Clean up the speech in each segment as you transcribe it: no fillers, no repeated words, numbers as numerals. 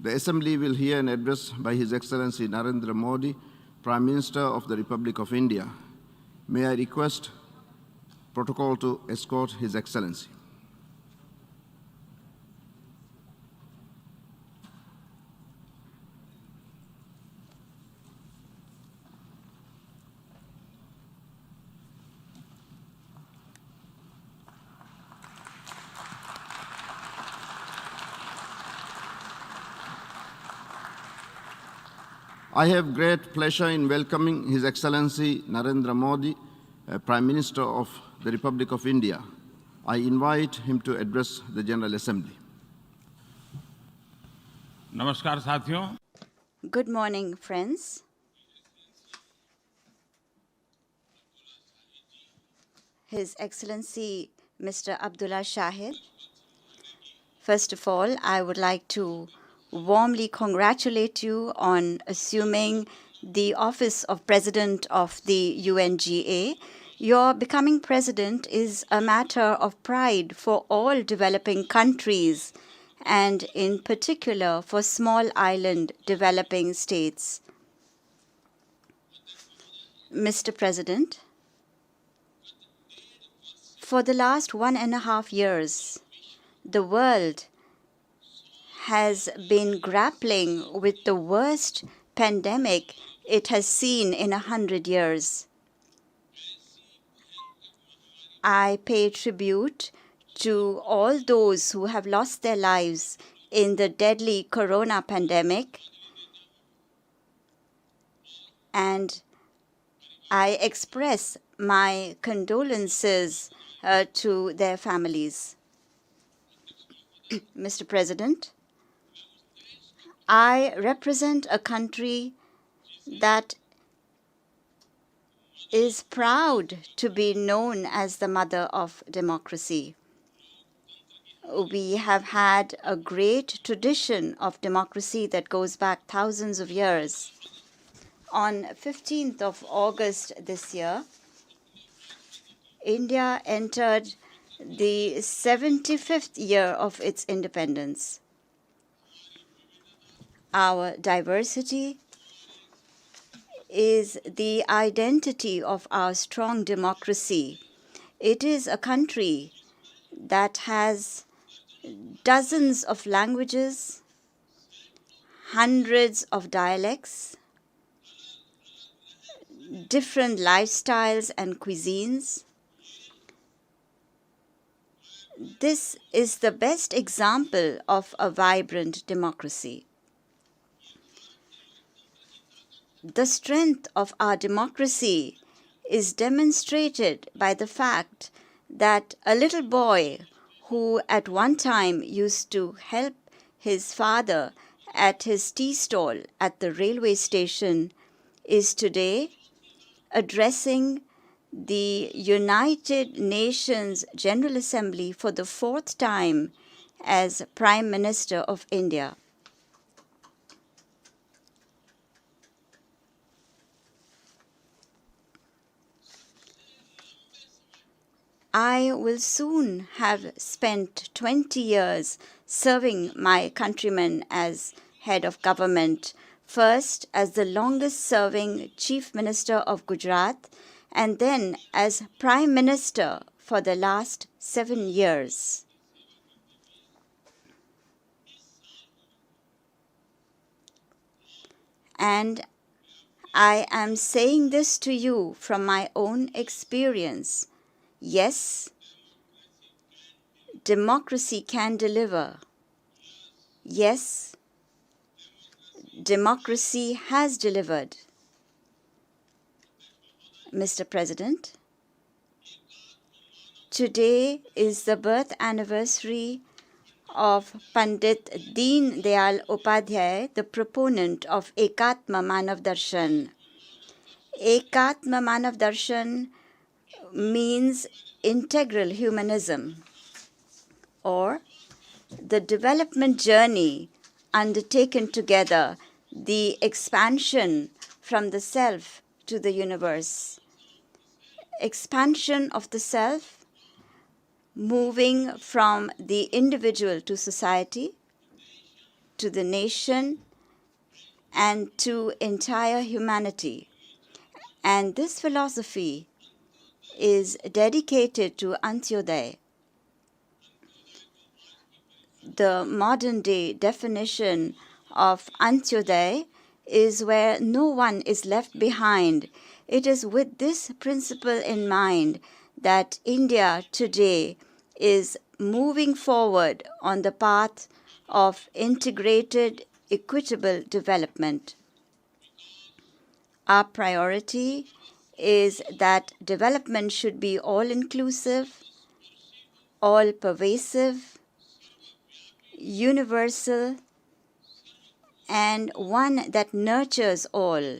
The Assembly will hear an address by His Excellency Narendra Modi, Prime Minister of the Republic of India. May I request protocol to escort His Excellency. I have great pleasure in welcoming His Excellency Narendra Modi, Prime Minister of the Republic of India. I invite him to address the General Assembly. Namaskar, साथियों. Good morning, friends. His Excellency Mr. Abdullah Shahid. First of all, I would like to warmly congratulate you on assuming the office of President of the UNGA. Your becoming president is a matter of pride for all developing countries, and in particular for small island developing states. Mr. President, for the last 1.5 years, the world has been grappling with the worst pandemic it has seen in 100 years. I pay tribute to all those who have lost their lives in the deadly corona pandemic, and I express my condolences to their families. Mr. President, I represent a country that is proud to be known as the mother of democracy. We have had a great tradition of democracy that goes back thousands of years. On 15th of August this year, India entered the 75th year of its independence. Our diversity is the identity of our strong democracy. It is a country that has dozens of languages, hundreds of dialects, different lifestyles and cuisines. This is the best example of a vibrant democracy. The strength of our democracy is demonstrated by the fact that a little boy who at one time used to help his father at his tea stall at the railway station is today addressing the United Nations General Assembly for the 4th time as Prime Minister of India. I will soon have spent 20 years serving my countrymen as head of government, first as the longest-serving Chief Minister of Gujarat, and then as Prime Minister for the last 7 years. And I am saying this to you from my own experience. Yes, democracy can deliver. Yes, democracy has delivered. Mr. President, today is the birth anniversary of Pandit Deen Dayal Upadhyay, the proponent of Ekatma Manav Darshan. Ekatma Manav Darshan means integral humanism, or the development journey undertaken together, the expansion from the self to the universe. Expansion of the self, moving from the individual to society, to the nation and to entire humanity. And this philosophy is dedicated to Antyodaya. The modern day definition of Antyodaya is where no one is left behind. It is with this principle in mind that India today is moving forward on the path of integrated, equitable development. Our priority is that development should be all-inclusive, all-pervasive, universal, and one that nurtures all.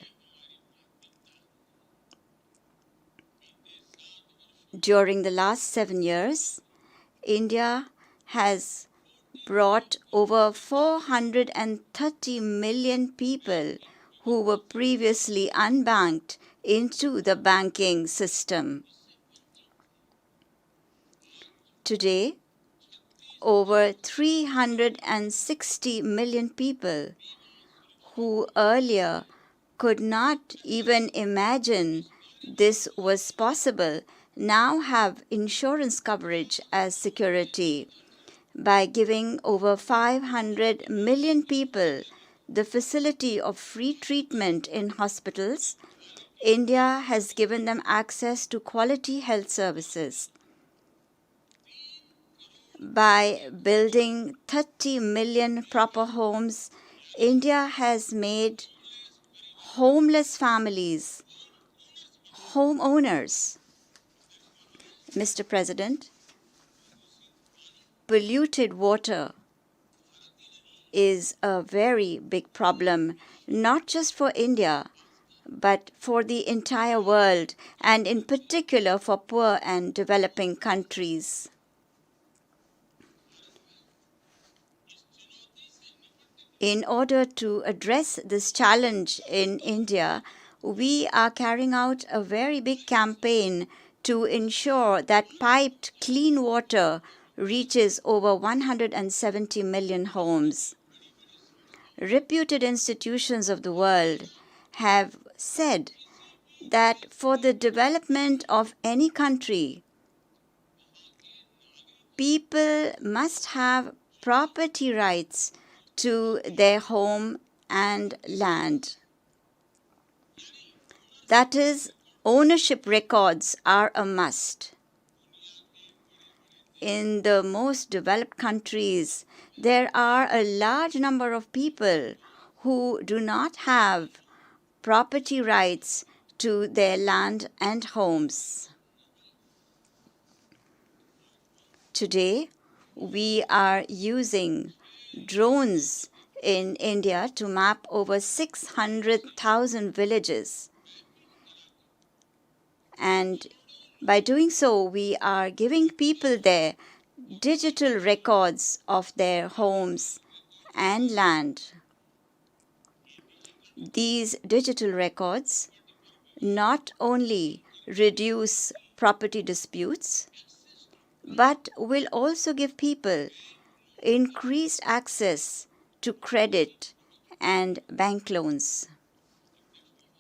During the last 7 years, India has brought over 430 million people who were previously unbanked into the banking system. Today, over 360 million people who earlier could not even imagine this was possible now have insurance coverage as security. By giving over 500 million people the facility of free treatment in hospitals, India has given them access to quality health services. By building 30 million proper homes, India has made homeless families homeowners. Mr. President, polluted water is a very big problem, not just for India, but for the entire world, and in particular for poor and developing countries. In order to address this challenge in India, we are carrying out a very big campaign to ensure that piped clean water reaches over 170 million homes. Reputed institutions of the world have said that for the development of any country, people must have property rights to their home and land. That is, ownership records are a must. In the most developed countries, there are a large number of people who do not have property rights to their land and homes. Today, we are using drones in India to map over 600,000 villages. And by doing so, we are giving people there digital records of their homes and land. These digital records not only reduce property disputes, but will also give people increased access to credit and bank loans.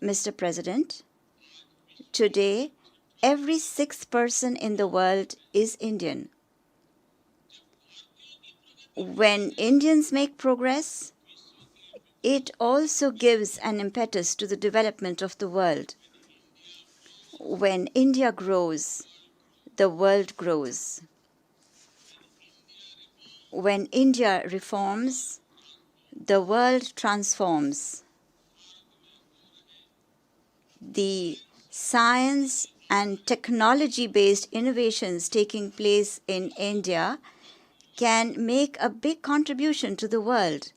Mr. President, today, every sixth person in the world is Indian. When Indians make progress, it also gives an impetus to the development of the world. When India grows, the world grows. When India reforms, the world transforms. The science and technology-based innovations taking place in India can make a big contribution to the world.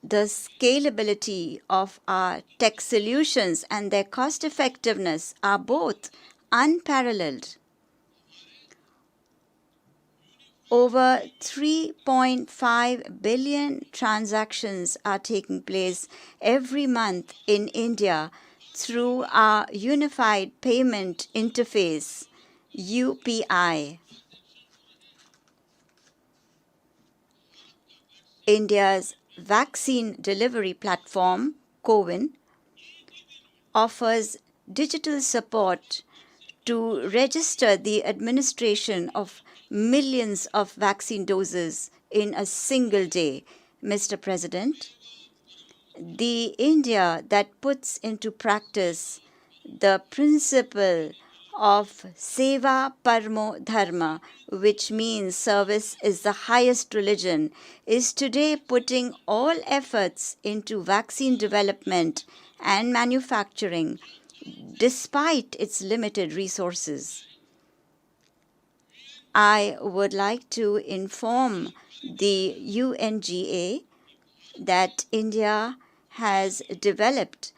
The scalability of our tech solutions and their cost-effectiveness are both unparalleled. Over 3.5 billion transactions are taking place every month in India through our Unified Payment Interface, UPI. India's vaccine delivery platform, CoWIN, offers digital support to register the administration of millions of vaccine doses in a single day. Mr. President, the India that puts into practice the principle of Seva Parmo Dharma, which means service is the highest religion, is today putting all efforts into vaccine development and manufacturing despite its limited resources. I would like to inform the UNGA that India has developed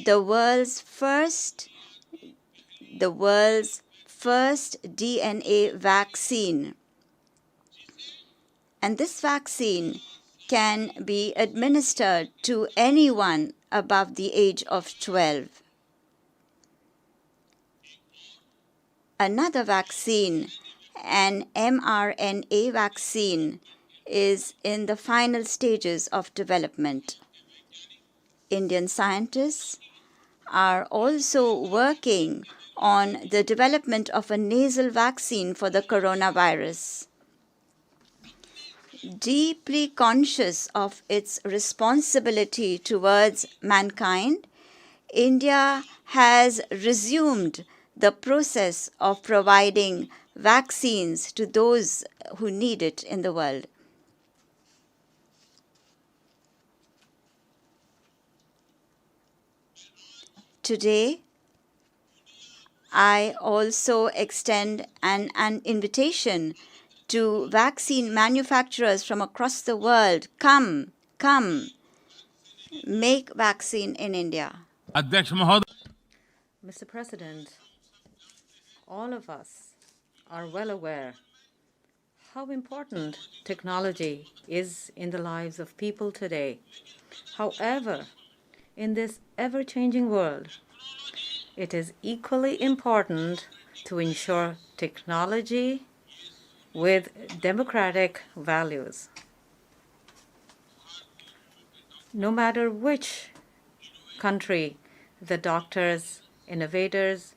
the world's first DNA vaccine. And this vaccine can be administered to anyone above the age of 12. Another vaccine, an mRNA vaccine, is in the final stages of development. Indian scientists are also working on the development of a nasal vaccine for the coronavirus. Deeply conscious of its responsibility towards mankind, India has resumed the process of providing vaccines to those who need it in the world. Today, I also extend an invitation to vaccine manufacturers from across the world. Come, make vaccine in India. अध्यक्ष महोदय, Mr. President, all of us are well aware how important technology is in the lives of people today. However, in this ever-changing world, it is equally important to ensure technology with democratic values. No matter which country the doctors, innovators,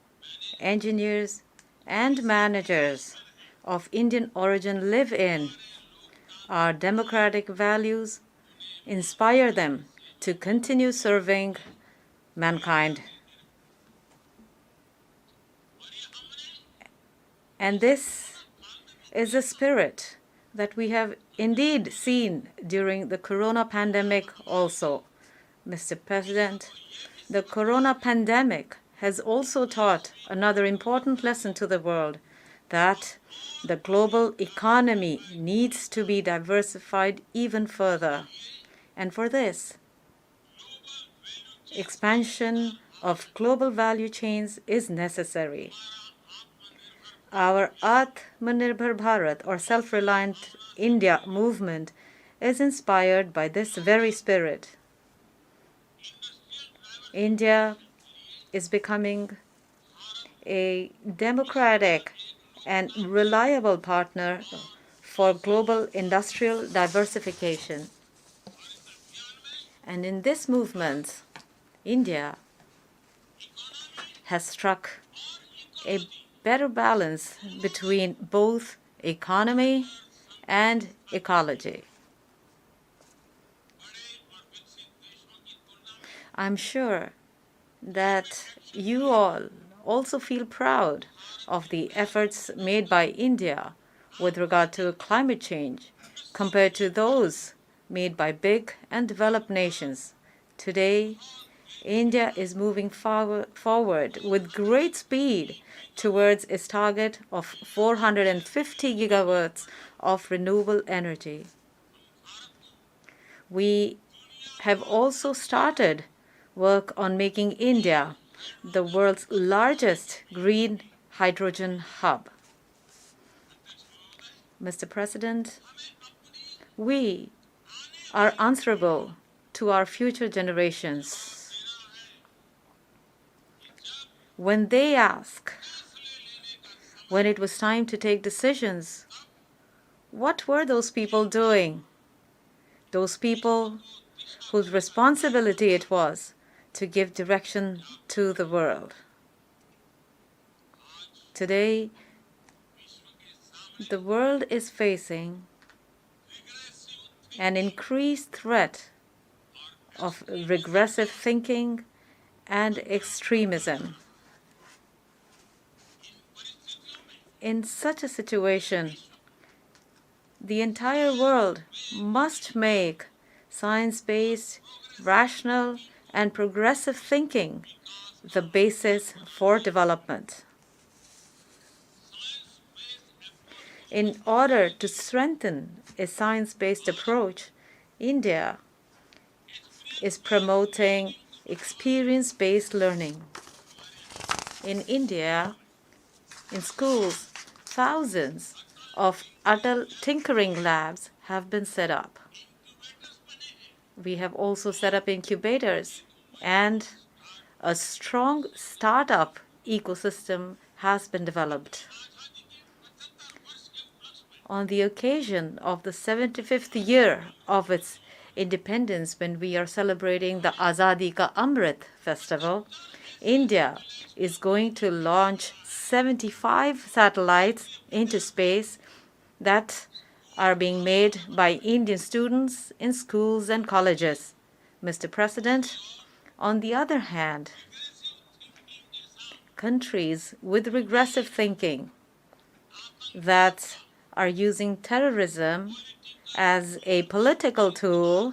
engineers, and managers of Indian origin live in, our democratic values inspire them to continue serving mankind. And this is a spirit that we have indeed seen during the corona pandemic also. Mr. President, the corona pandemic has also taught another important lesson to the world, that the global economy needs to be diversified even further. And for this, expansion of global value chains is necessary. Our Atmanirbhar Bharat, or self-reliant India movement, is inspired by this very spirit. India is becoming a democratic and reliable partner for global industrial diversification. And in this movement, India has struck a better balance between both economy and ecology. I'm sure that you all also feel proud of the efforts made by India with regard to climate change compared to those made by big and developed nations. Today, India is moving forward with great speed towards its target of 450 gigawatts of renewable energy. We have also started work on making India the world's largest green hydrogen hub. Mr. President, we are answerable to our future generations. When they ask, when it was time to take decisions, what were those people doing? those people whose responsibility it was to give direction to the world. Today, the world is facing an increased threat of regressive thinking and extremism. In such a situation, the entire world must make science-based, rational, and progressive thinking the basis for development. In order to strengthen a science-based approach, India is promoting experience-based learning. In India, in schools, thousands of Atal tinkering labs have been set up. We have also set up incubators, and a strong startup ecosystem has been developed. On the occasion of the 75th year of its independence, when we are celebrating the Azadi Ka Amrit Festival, India is going to launch 75 satellites into space that are being made by Indian students in schools and colleges. Mr. President, on the other hand, countries with regressive thinking that are using terrorism as a political tool,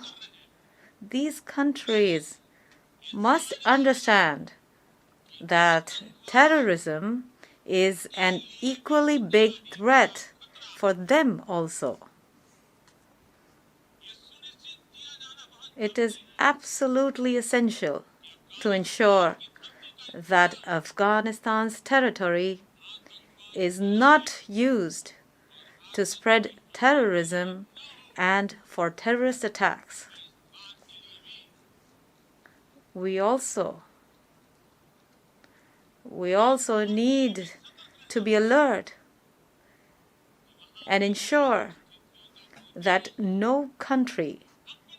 these countries must understand that terrorism is an equally big threat for them also. It is absolutely essential to ensure that Afghanistan's territory is not used to spread terrorism and for terrorist attacks. We also need to be alert and ensure that no country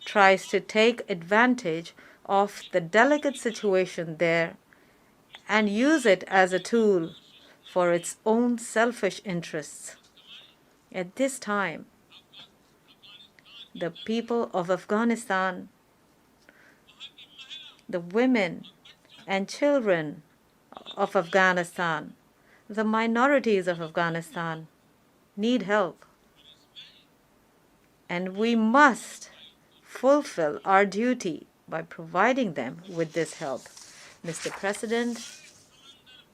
tries to take advantage of the delicate situation there and use it as a tool for its own selfish interests. At this time, the people of Afghanistan, the women and children of Afghanistan, the minorities of Afghanistan need help. And we must fulfill our duty by providing them with this help. Mr. President,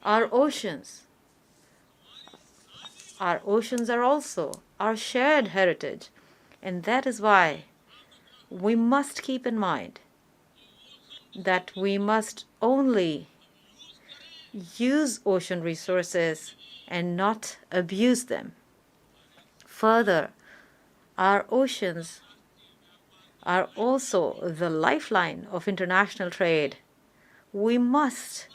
our oceans are also our shared heritage, and that is why we must keep in mind that we must only use ocean resources and not abuse them. Further, our oceans are also the lifeline of international trade. We must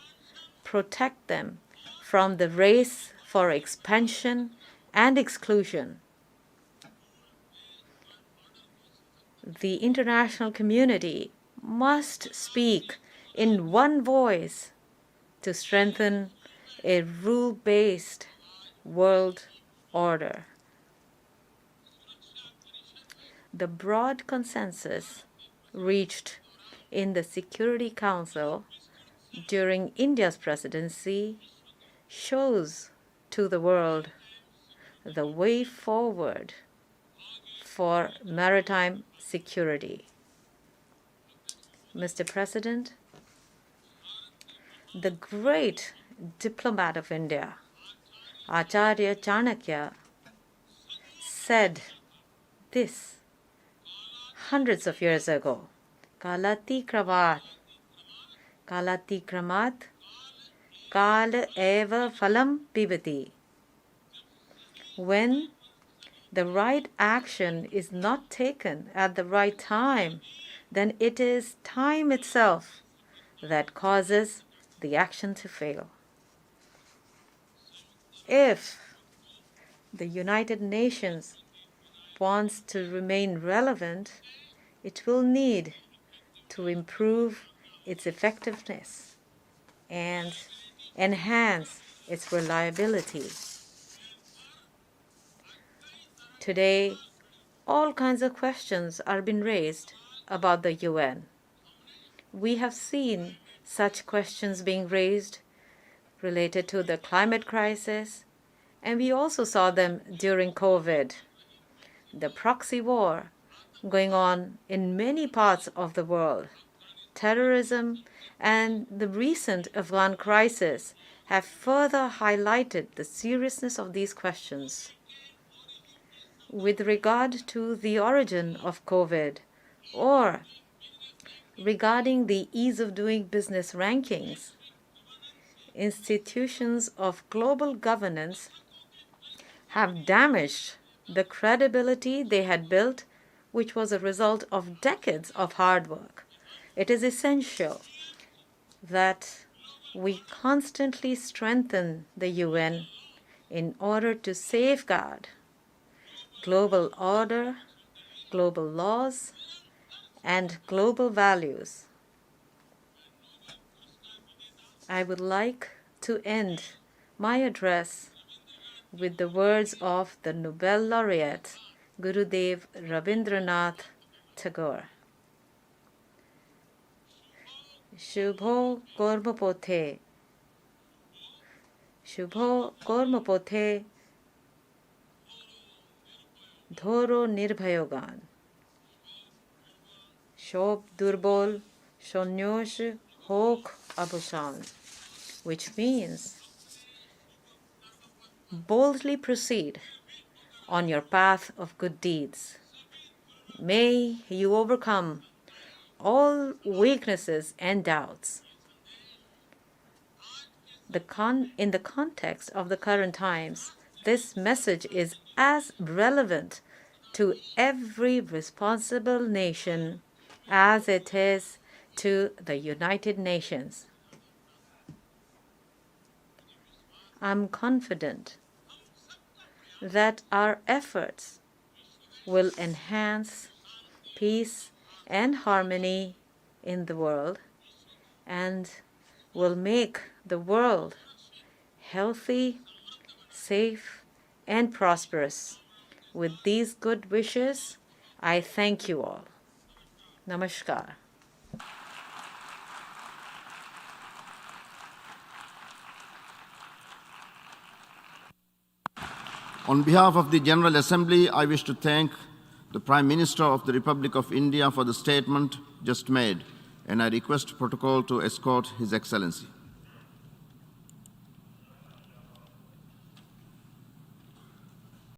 protect them from the race for expansion and exclusion. The international community must speak in one voice to strengthen a rule-based world order. The broad consensus reached in the Security Council during India's presidency shows to the world the way forward for maritime security. Mr. President, the great diplomat of India, Acharya Chanakya, said this hundreds of years ago: Kalati kramat, kal eva phalam pivati. When the right action is not taken at the right time, then it is time itself that causes the action to fail. If the United Nations wants to remain relevant, it will need to improve its effectiveness and enhance its reliability. Today, all kinds of questions are being raised about the UN. We have seen such questions being raised related to the climate crisis, and we also saw them during COVID. The proxy war going on in many parts of the world, terrorism, and the recent Afghan crisis have further highlighted the seriousness of these questions. With regard to the origin of COVID or regarding the ease of doing business rankings, institutions of global governance have damaged the credibility they had built, which was a result of decades of hard work. It is essential that we constantly strengthen the UN in order to safeguard global order, global laws, and global values. I would like to end my address with the words of the Nobel laureate Gurudev Rabindranath Tagore. Shubho kormopothe, Shubho kormopothe, Dhoro nirbhayogan, Shob durbol, Shonyosh hok abushan, which means boldly proceed on your path of good deeds. May you overcome all weaknesses and doubts. In the context of the current times, this message is as relevant to every responsible nation as it is to the United Nations. I'm confident that our efforts will enhance peace and harmony in the world and will make the world healthy, safe, and prosperous. With these good wishes, I thank you all. Namaskar. On behalf of the General Assembly, I wish to thank the Prime Minister of the Republic of India for the statement just made, and I request protocol to escort His Excellency.